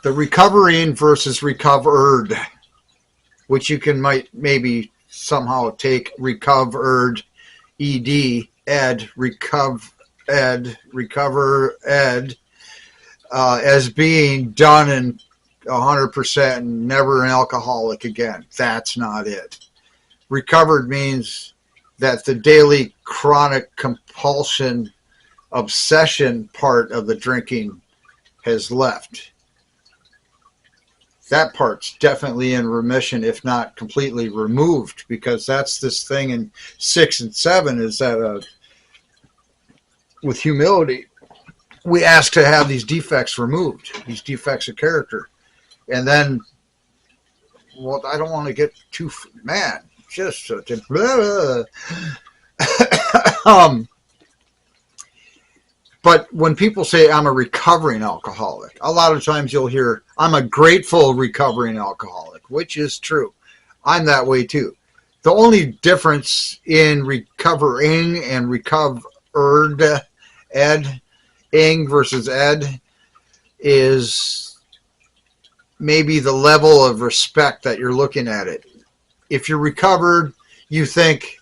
The recovering versus recovered, which you can might maybe somehow take recovered, ed, recover ed, as being done in 100% and never an alcoholic again. That's not it. Recovered means that the daily chronic compulsion obsession part of the drinking has left. That part's definitely in remission, if not completely removed, because that's this thing in 6 and 7 is that with humility, we ask to have these defects removed, these defects of character. And then, well, I don't want to get too, man, just such a, but when people say I'm a recovering alcoholic, a lot of times you'll hear I'm a grateful recovering alcoholic, which is true. I'm that way too. The only difference in recovering and recovered, ing versus ed, is maybe the level of respect that you're looking at it. If you're recovered, you think,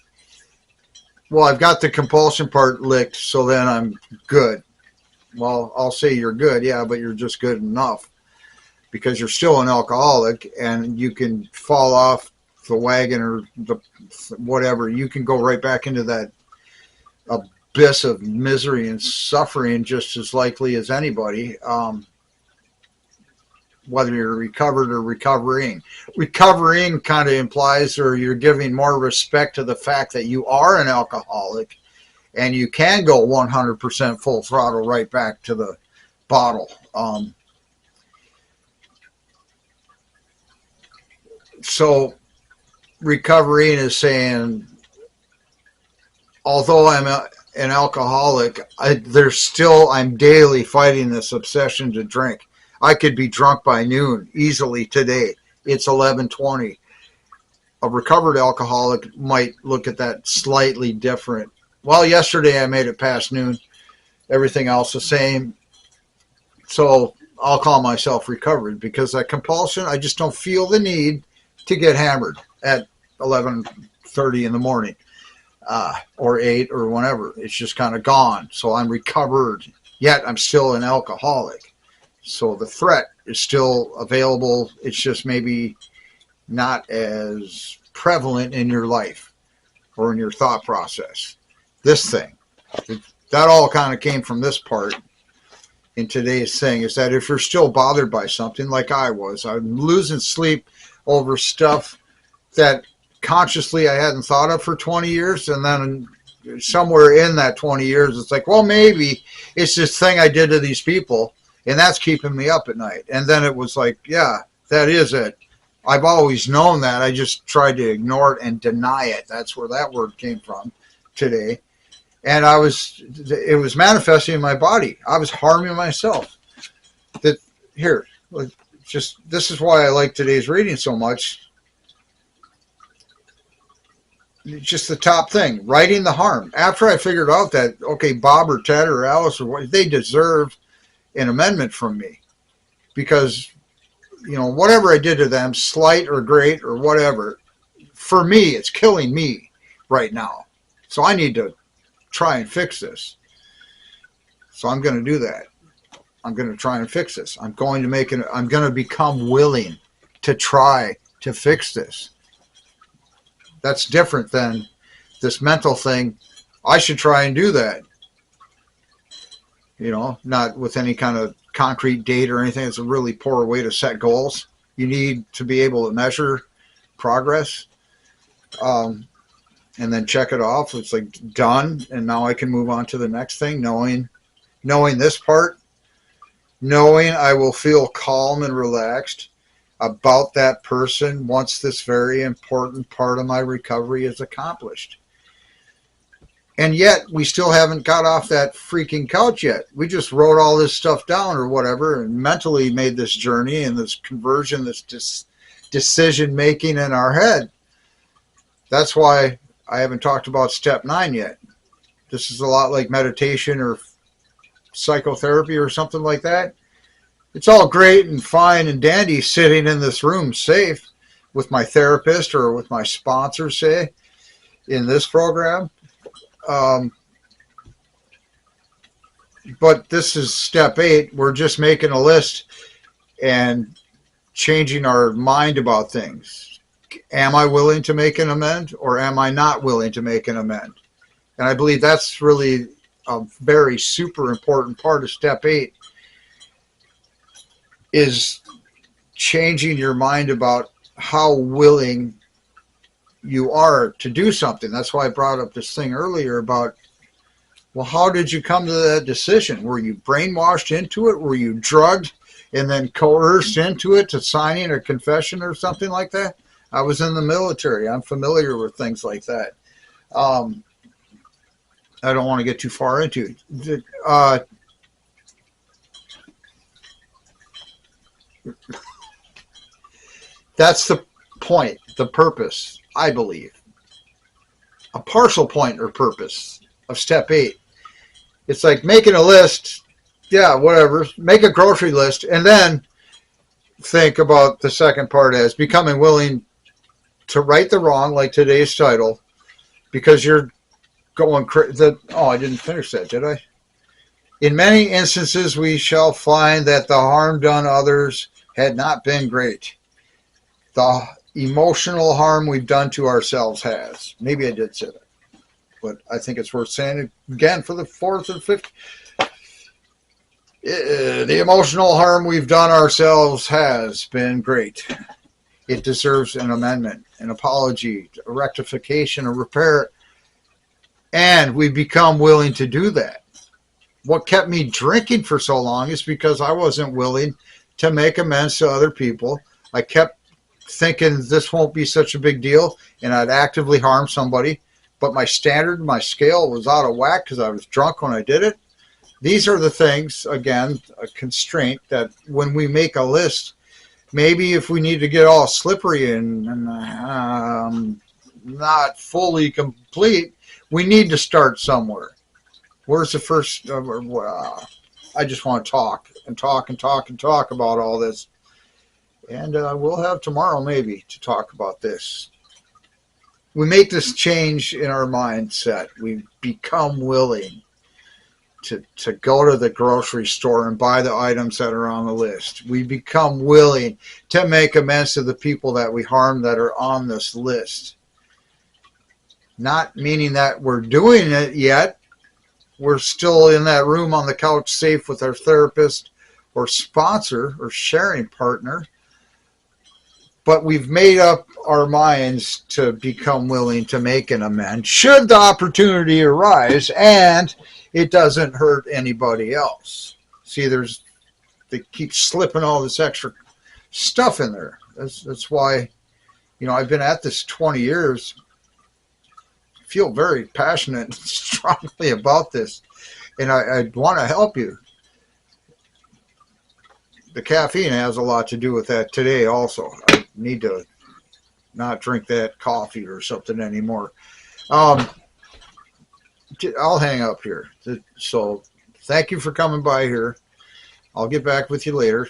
well, I've got the compulsion part licked, so then I'm good. Well, I'll say you're good, yeah, but you're just good enough because you're still an alcoholic and you can fall off the wagon or the whatever. You can go right back into that abyss of misery and suffering just as likely as anybody, whether you're recovered or recovering. Recovering kind of implies, or you're giving more respect to the fact that you are an alcoholic and you can go 100% full throttle right back to the bottle. So recovering is saying, although I'm an alcoholic, I'm daily fighting this obsession to drink. I could be drunk by noon easily today. It's 11:20. A recovered alcoholic might look at that slightly different. Well, yesterday I made it past noon. Everything else the same. So I'll call myself recovered because that compulsion, I just don't feel the need to get hammered at 11:30 in the morning or 8 or whenever. It's just kind of gone. So I'm recovered, yet I'm still an alcoholic. So the threat is still available. It's just maybe not as prevalent in your life or in your thought process. This thing, that all kind of came from this part in today's thing, is that if you're still bothered by something like I'm losing sleep over stuff that consciously I hadn't thought of for 20 years. And then somewhere in that 20 years, it's like, well, maybe it's this thing I did to these people. And that's keeping me up at night. And then it was like, yeah, that is it. I've always known that. I just tried to ignore it and deny it. That's where that word came from today. And it was manifesting in my body. I was harming myself. This is why I like today's reading so much. Just the top thing, righting the harm. After I figured out that, okay, Bob or Ted or Alice or what, they deserve an amendment from me, because whatever I did to them, slight or great or whatever, for me it's killing me right now. So I need to try and fix this. So I'm going to do that. I'm going to try and fix this. I'm going to become willing to try to fix this. That's different than this mental thing. I should try and do that. Not with any kind of concrete date or anything. It's a really poor way to set goals. You need to be able to measure progress, and then check it off. It's like done, and now I can move on to the next thing, knowing this part, knowing I will feel calm and relaxed about that person once this very important part of my recovery is accomplished. And yet, we still haven't got off that freaking couch yet. We just wrote all this stuff down or whatever and mentally made this journey and this conversion, this decision-making in our head. That's why I haven't talked about step 9 yet. This is a lot like meditation or psychotherapy or something like that. it's all great and fine and dandy sitting in this room safe with my therapist or with my sponsor, say, in this program. But this is step 8. We're just making a list and changing our mind about things. Am I willing to make an amend, or am I not willing to make an amend? And I believe that's really a very super important part of step 8, is changing your mind about how willing you are to do something. That's why I brought up this thing earlier about, well, how did you come to that decision? Were you brainwashed into it? Were you drugged and then coerced into it to signing a confession or something like that? I was in the military. I'm familiar with things like that. I don't want to get too far into it. That's the point, the purpose, I believe. A partial point or purpose of step 8. It's like making a list, yeah, whatever, make a grocery list, and then think about the second part as becoming willing to right the wrong, like today's title, because you're going I didn't finish that, did I? In many instances, we shall find that the harm done others had not been great. The emotional harm we've done to ourselves has. Maybe I did say that, but I think it's worth saying it again for the 4th or 5th. The emotional harm we've done ourselves has been great. It deserves an amendment, an apology, a rectification, a repair, and we become willing to do that. What kept me drinking for so long is because I wasn't willing to make amends to other people. I kept thinking this won't be such a big deal, and I'd actively harm somebody, but my standard, my scale was out of whack because I was drunk when I did it. These are the things, again, a constraint that when we make a list, maybe if we need to get all slippery and not fully complete, we need to start somewhere. Where's the first? I just want to talk and talk and talk and talk about all this. And we'll have tomorrow maybe to talk about this. We make this change in our mindset. We become willing to go to the grocery store and buy the items that are on the list. We become willing to make amends to the people that we harm that are on this list. Not meaning that we're doing it yet. We're still in that room on the couch safe with our therapist or sponsor or sharing partner. But we've made up our minds to become willing to make an amend should the opportunity arise and it doesn't hurt anybody else. See, they keep slipping all this extra stuff in there. That's why, I've been at this 20 years. I feel very passionate and strongly about this, and I want to help you. The caffeine has a lot to do with that today also. I need to not drink that coffee or something anymore. I'll hang up here. So thank you for coming by here. I'll get back with you later.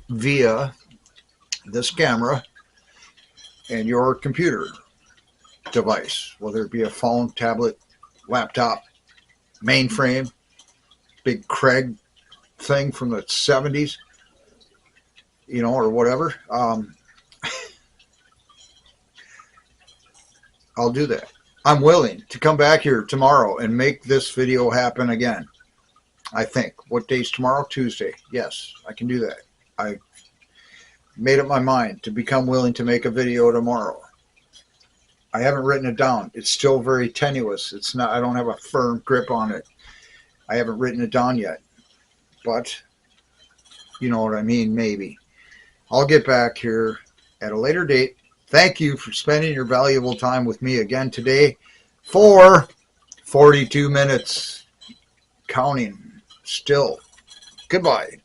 Via this camera and your computer device, whether it be a phone, tablet, laptop, mainframe, big Craig thing from the 70s, or whatever. I'll do that. I'm willing to come back here tomorrow and make this video happen again. I think. What day's tomorrow? Tuesday. Yes, I can do that. I made up my mind to become willing to make a video tomorrow. I haven't written it down. It's still very tenuous. It's not. I don't have a firm grip on it. I haven't written it down yet. But you know what I mean, maybe. I'll get back here at a later date. Thank you for spending your valuable time with me again today for 42 minutes. Counting still. Goodbye.